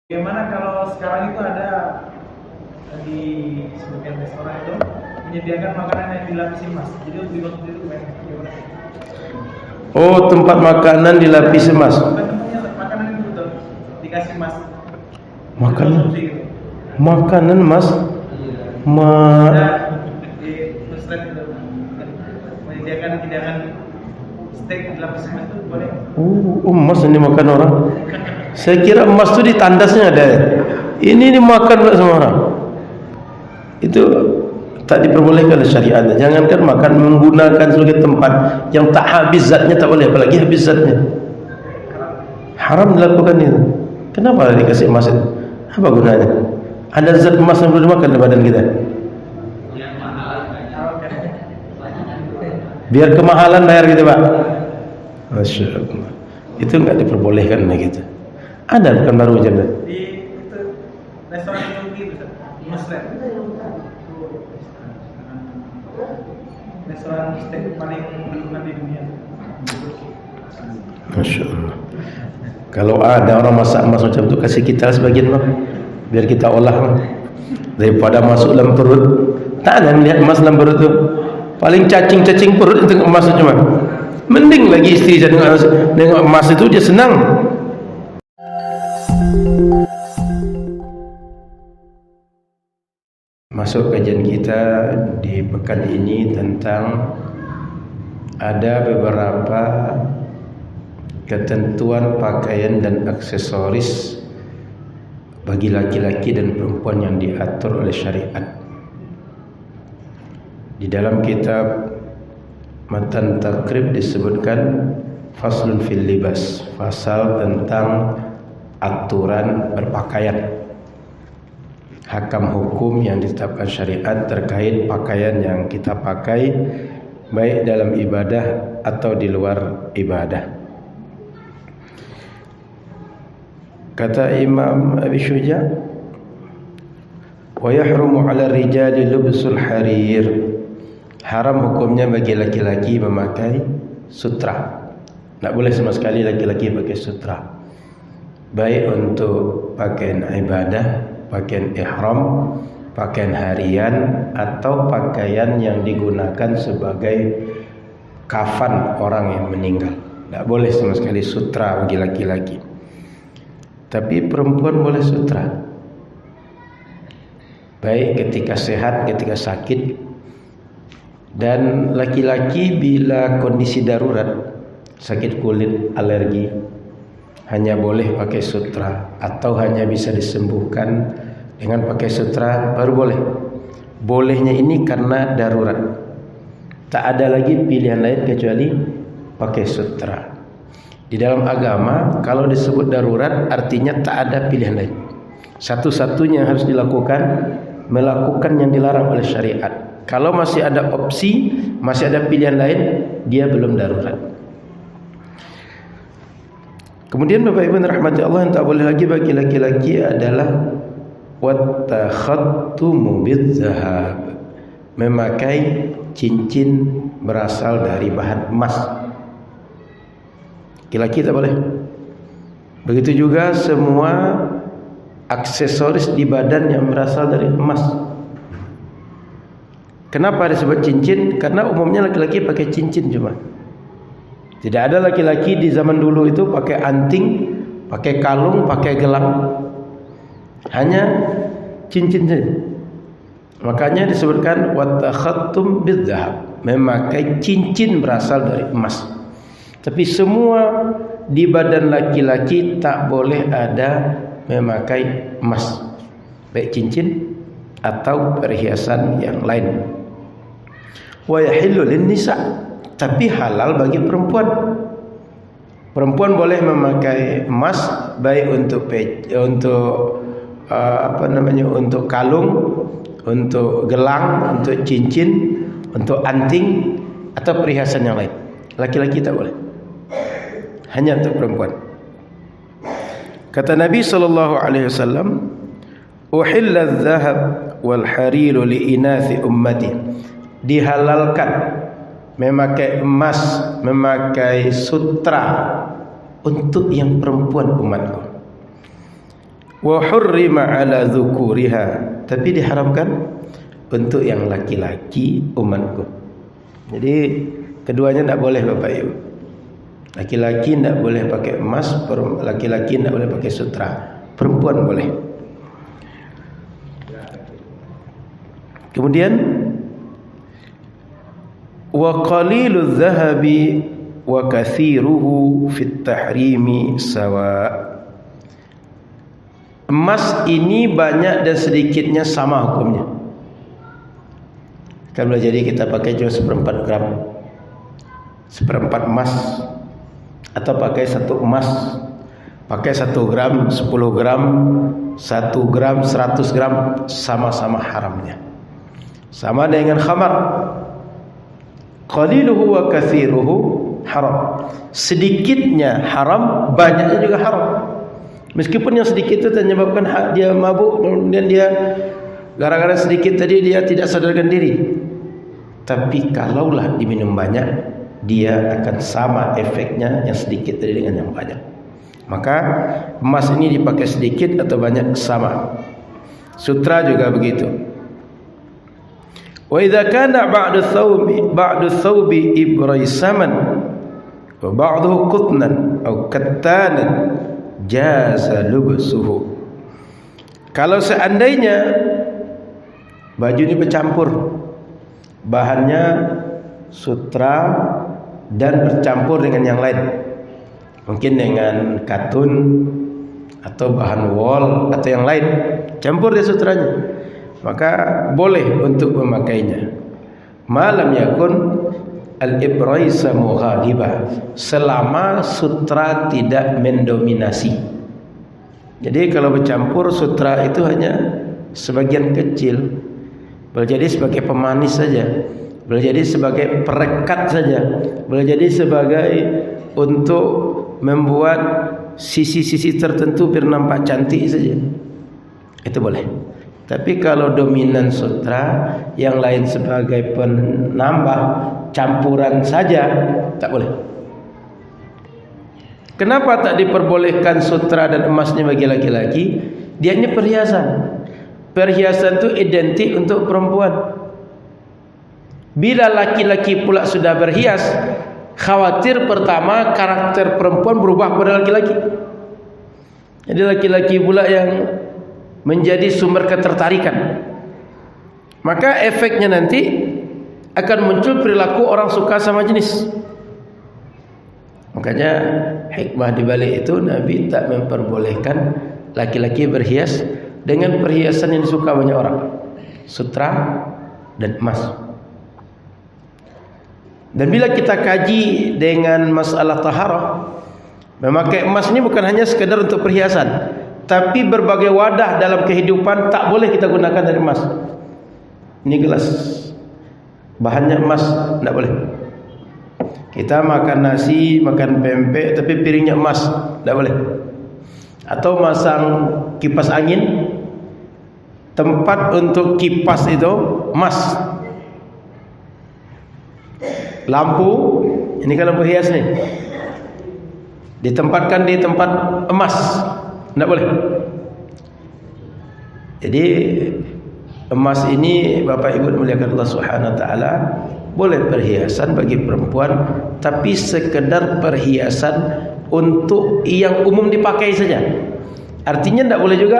Bagaimana kalau sekarang itu ada di sebagian restoran itu menyediakan makanan yang dilapisi emas, jadi lebih waktu itu gimana? Oh, tempat makanan dilapisi emas. Bukan tempatnya, makanan itu betul dikasih emas. Makanan, Gitu. makanan emas. Ada di Muslim itu menyediakan hidangan steak dilapisi emas itu boleh? Emas ini makan orang. Saya kira emas itu di tandasnya ada. Ini dimakan oleh semua orang. Itu tak diperbolehkan oleh syariat. Jangankan makan, menggunakan sebagai tempat yang tak habis zatnya tak boleh, apalagi habis zatnya. Haram dilakukan itu. Kenapa dikasih emas itu? Apa gunanya? Ada zat emas yang belum dimakan di badan kita. Biar kemahalan bayar gitu, Pak. Masya Allah. Itu enggak diperbolehkan begitu. Ada bukan baru aja. Di itu restoran Turki Muslim. Restoran steak paling terkenal di dunia. Masya Allah. Kalau ada orang masak emas macam itu, kasih kita sebagian bang, biar kita olah daripada masuk dalam perut. Tak ada melihat emas dalam perut itu. Paling cacing-cacing perut itu emas cuma. Mending lagi istri saya dengan emas itu dia senang. Masuk kajian kita di pekan ini tentang ada beberapa ketentuan pakaian dan aksesoris bagi laki-laki dan perempuan yang diatur oleh syariat. Di dalam kitab Matan Taqrib disebutkan faslun fil libas, pasal tentang aturan berpakaian, hakam hukum yang ditetapkan syariat terkait pakaian yang kita pakai baik dalam ibadah atau di luar ibadah. Kata Imam Abi Syuja, wa yahrumu 'ala rijali lubsul harir. Haram hukumnya bagi laki-laki memakai sutra. Tak boleh sama sekali laki-laki pakai sutra, baik untuk pakaian ibadah, pakaian ihram, pakaian harian, atau pakaian yang digunakan sebagai kafan orang yang meninggal. Tak boleh sama sekali sutra bagi laki-laki. Tapi perempuan boleh sutra, baik ketika sehat, ketika sakit. Dan laki-laki bila kondisi darurat, sakit kulit, alergi, hanya boleh pakai sutra, atau hanya bisa disembuhkan dengan pakai sutra baru boleh. Bolehnya ini karena darurat, tak ada lagi pilihan lain kecuali pakai sutra. Di dalam agama kalau disebut darurat artinya tak ada pilihan lain. Satu-satunya yang harus dilakukan, melakukan yang dilarang oleh syariat. Kalau masih ada opsi, masih ada pilihan lain, dia belum darurat. Kemudian Bapak Ibu rahmati Allah, yang tak boleh lagi bagi laki-laki adalah wattakhattumu bidzahab, memakai cincin berasal dari bahan emas. Laki-laki tak boleh. Begitu juga semua aksesoris di badan yang berasal dari emas. Kenapa disebut cincin? Karena umumnya laki-laki pakai cincin cuma. Tidak ada laki-laki di zaman dulu itu pakai anting, pakai kalung, pakai gelang. Hanya cincin saja. Makanya disebutkan wattakhattum bidzahab, memakai cincin berasal dari emas. Tapi semua di badan laki-laki tak boleh ada memakai emas, baik cincin atau perhiasan yang lain. Wa yahillu lin-nisa, tapi halal bagi perempuan. Perempuan boleh memakai emas baik untuk untuk kalung, untuk gelang, untuk cincin, untuk anting atau perhiasan yang lain. Laki-laki tak boleh. Hanya untuk perempuan. Kata Nabi sallallahu alaihi wasallam, "Uhilla adh-dhahab wal hariru li inathi ummati." Dihalalkan memakai emas, memakai sutra untuk yang perempuan umatku. Wa hurrima ala dzukuriha, tapi diharamkan untuk yang laki-laki umatku. Jadi keduanya tidak boleh Bapak Ibu. Laki-laki tidak boleh pakai emas, laki-laki tidak boleh pakai sutra, perempuan boleh. Kemudian wa qaliludz zahabi wa katsiruhu fit tahrimi sawa. Emas ini banyak dan sedikitnya sama hukumnya. Kan boleh jadi kita pakai cuma 1/4 gram, 1/4 emas, atau pakai 1 emas, pakai 1 gram, 10 gram, 1 gram, 100 gram, sama-sama haramnya. Sama dengan khamar. Qaliluhu wa katsiruhu haram. Sedikitnya haram, banyaknya juga haram. Meskipun yang sedikit itu menyebabkan dia mabuk, kemudian dia gara-gara sedikit tadi dia tidak sadarkan diri. Tapi kalaulah diminum banyak, dia akan sama efeknya yang sedikit tadi dengan yang banyak. Maka emas ini dipakai sedikit atau banyak sama. Sutra juga begitu. Wa idza kana ba'du thawbi ibraisaman wa ba'duhu qutnan aw kattanan jaza lubsuhu. Kalau seandainya baju ini bercampur, bahannya sutra dan bercampur dengan yang lain, mungkin dengan katun atau bahan wol atau yang lain, campur dia sutranya, maka boleh untuk memakainya. Malam yakun al-ibraisa mughalibah, selama sutra tidak mendominasi. Jadi kalau bercampur, sutra itu hanya sebagian kecil, boleh jadi sebagai pemanis saja, boleh jadi sebagai perekat saja, boleh jadi sebagai untuk membuat sisi-sisi tertentu biar nampak cantik saja, itu boleh. Tapi kalau dominan sutra, yang lain sebagai penambah, campuran saja, tak boleh. Kenapa tak diperbolehkan sutra dan emasnya bagi laki-laki? Dia ini perhiasan. Perhiasan itu identik untuk perempuan. Bila laki-laki pula sudah berhias, khawatir pertama karakter perempuan berubah pada laki-laki. Jadi laki-laki pula yang menjadi sumber ketertarikan. Maka efeknya nanti akan muncul perilaku orang suka sama jenis. Makanya hikmah di balik itu Nabi tak memperbolehkan laki-laki berhias dengan perhiasan yang disuka banyak orang, sutra dan emas. Dan bila kita kaji dengan masalah taharah, memakai emas ini bukan hanya sekedar untuk perhiasan, tapi berbagai wadah dalam kehidupan tak boleh kita gunakan dari emas. Ini gelas, bahannya emas, tak boleh. Kita makan nasi, makan pempek, tapi piringnya emas, tak boleh. Atau masang kipas angin, tempat untuk kipas itu emas. Lampu, ini kan lampu hias nih, ditempatkan di tempat emas, tidak boleh. Jadi emas ini Bapak Ibu dimuliakan Allah Subhanahu wa taala, boleh perhiasan bagi perempuan, tapi sekedar perhiasan untuk yang umum dipakai saja. Artinya tidak boleh juga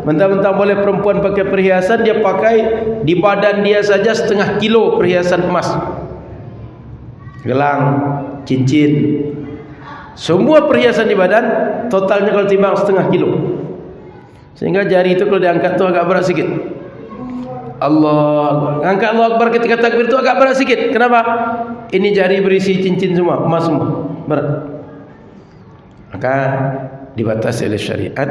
mentang-mentang boleh perempuan pakai perhiasan, dia pakai di badan dia saja 0,5 kilo perhiasan emas, gelang, cincin, semua perhiasan di badan totalnya kalau timbang 0,5 kilo, sehingga jari itu kalau diangkat tu agak berat sikit. Allah, angkat Allah Akbar ketika takbir itu agak berat sikit. Kenapa? Ini jari berisi cincin semua, emas semua, berat. Maka dibatasi oleh syariat,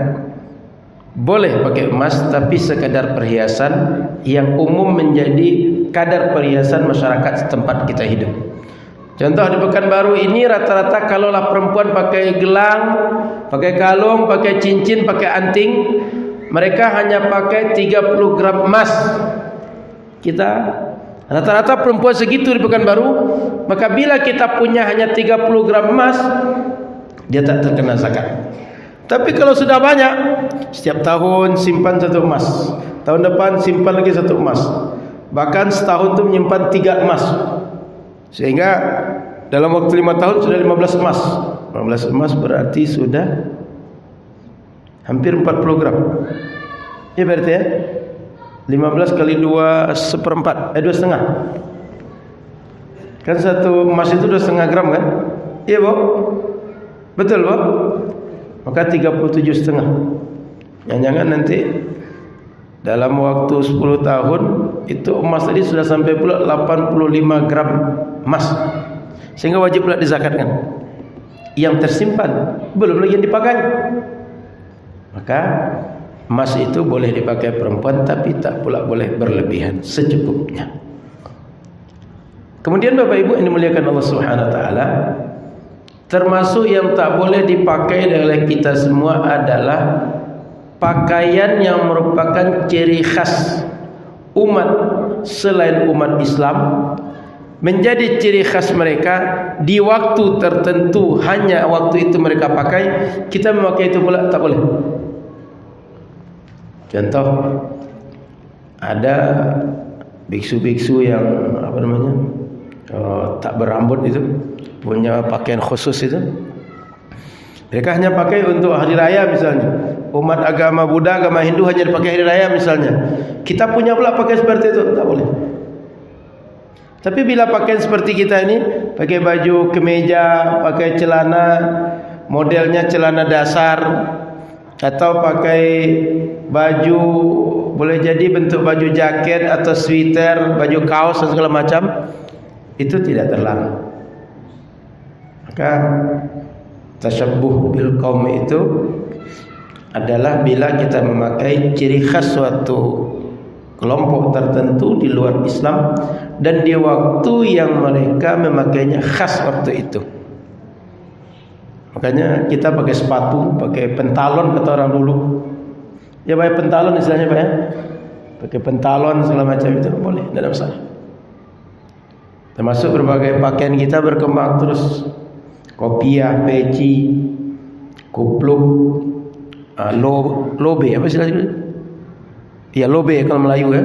boleh pakai emas tapi sekadar perhiasan yang umum menjadi kadar perhiasan masyarakat setempat kita hidup. Contoh di Pekanbaru ini rata-rata kalaulah perempuan pakai gelang, pakai kalung, pakai cincin, pakai anting, mereka hanya pakai 30 gram emas. Kita rata-rata perempuan segitu di Pekanbaru. Maka bila kita punya hanya 30 gram emas, dia tak terkena zakat. Tapi kalau sudah banyak, setiap tahun simpan 1 emas, tahun depan simpan lagi 1 emas, bahkan setahun itu menyimpan 3 emas, sehingga dalam waktu 5 tahun sudah 15 emas. 15 emas berarti sudah hampir 40 gram. Ya berarti ya 15 kali 2 seperempat, 2,5. Kan 1 emas itu 2,5 gram kan? Iya Bu? Betul Bu? Maka 37,5. Jangan-jangan nanti dalam waktu 10 tahun itu emas tadi sudah sampai pula 85 gram emas, sehingga wajib pula dizakatkan. Yang tersimpan belum lagi yang dipakai. Maka emas itu boleh dipakai perempuan, tapi tak pula boleh berlebihan, secukupnya. Kemudian Bapak Ibu yang dimuliakan Allah Subhanahu wa taala, termasuk yang tak boleh dipakai oleh kita semua adalah pakaian yang merupakan ciri khas umat selain umat Islam, menjadi ciri khas mereka di waktu tertentu, hanya waktu itu mereka pakai, kita memakai itu pula tak boleh. Contoh, ada biksu-biksu yang tak berambut itu, punya pakaian khusus itu. Mereka hanya pakai untuk hari raya misalnya. Umat agama Buddha, agama Hindu hanya dipakai hari raya misalnya. Kita punya pula pakai seperti itu, tak boleh. Tapi bila pakaian seperti kita ini, pakai baju kemeja, pakai celana, modelnya celana dasar, atau pakai baju, boleh jadi bentuk baju jaket atau sweater, baju kaos dan segala macam, itu tidak terlarang. Maka tasyabbuh bil qaum itu adalah bila kita memakai ciri khas suatu kelompok tertentu di luar Islam dan di waktu yang mereka memakainya khas waktu itu. Makanya kita pakai sepatu, pakai pentalon kata orang dulu. Ya pakai pentalon istilahnya Pak ya. Pakai pentalon segala macam itu boleh, tidak ada masalah. Termasuk berbagai pakaian kita berkembang terus. Kopiah, peci, kupluk, lobe, apa istilahnya? Ya lobe kalau Melayu ya.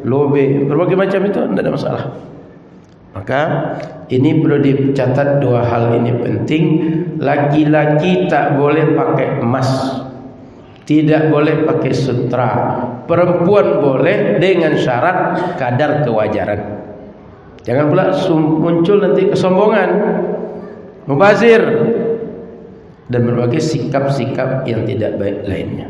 Lobe, berbagai macam itu tidak ada masalah. Maka ini perlu dicatat, 2 hal ini penting. Laki-laki tak boleh pakai emas, tidak boleh pakai sutra. Perempuan boleh dengan syarat kadar kewajaran. Jangan pula muncul nanti kesombongan, mubazir, dan berbagai sikap-sikap yang tidak baik lainnya.